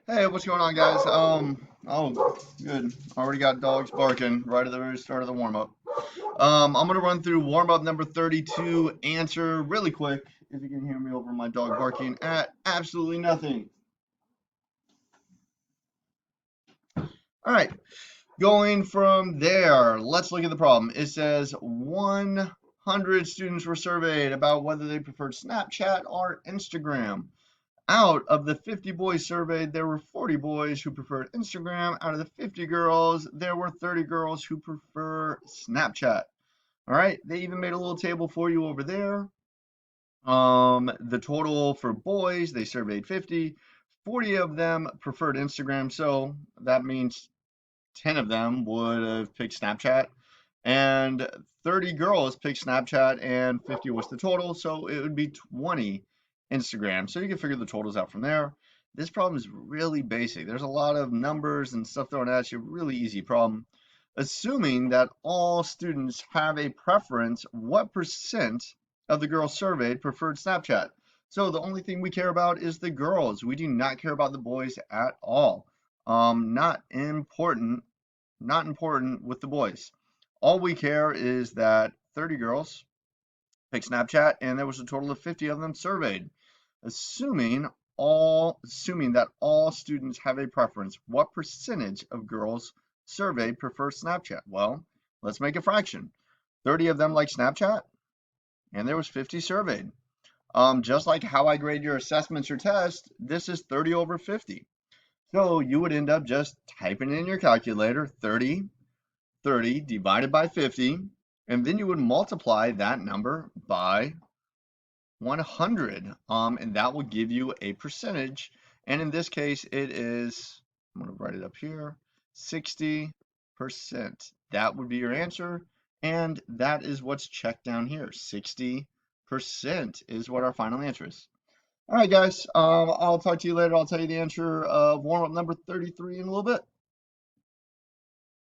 Hey, what's going on, guys? Oh, good. Already got dogs barking right at the very start of the warm up. I'm gonna run through warm up number 32, answer really quick. If you can hear me over my dog barking at absolutely nothing. All right, going from there, let's look at the problem. It says 100 students were surveyed about whether they preferred Snapchat or Instagram. Out of the 50 boys surveyed, there were 40 boys who preferred Instagram. Out of the 50 girls, there were 30 girls who prefer Snapchat. All right, they even made a little table for you over there. The total for boys, they surveyed 50. 40 of them preferred Instagram, so that means 10 of them would have picked Snapchat. And 30 girls picked Snapchat, and 50 was the total, so it would be 20 Instagram. So you can figure the totals out from there. This problem is really basic. There's a lot of numbers and stuff thrown at you. Really easy problem. Assuming that all students have a preference, what percent of the girls surveyed preferred Snapchat? So the only thing we care about is the girls. We do not care about the boys at all. Not important, not important with the boys. All we care is that 30 girls picked Snapchat and there was a total of 50 of them surveyed. Assuming that all students have a preference, what percentage of girls surveyed prefer Snapchat? Well, let's make a fraction. 30 of them like Snapchat and there was 50 surveyed. Just like how I grade your assessments or tests, this is 30 over 50. So you would end up just typing in your calculator 30 divided by 50, and then you would multiply that number by 100, and that will give you a percentage. And in this case, it is, I'm going to write it up here, 60%. That would be your answer, and that is what's checked down here. 60% is what our final answer is. All right, guys, I'll talk to you later. I'll tell you the answer of warm-up number 33 in a little bit.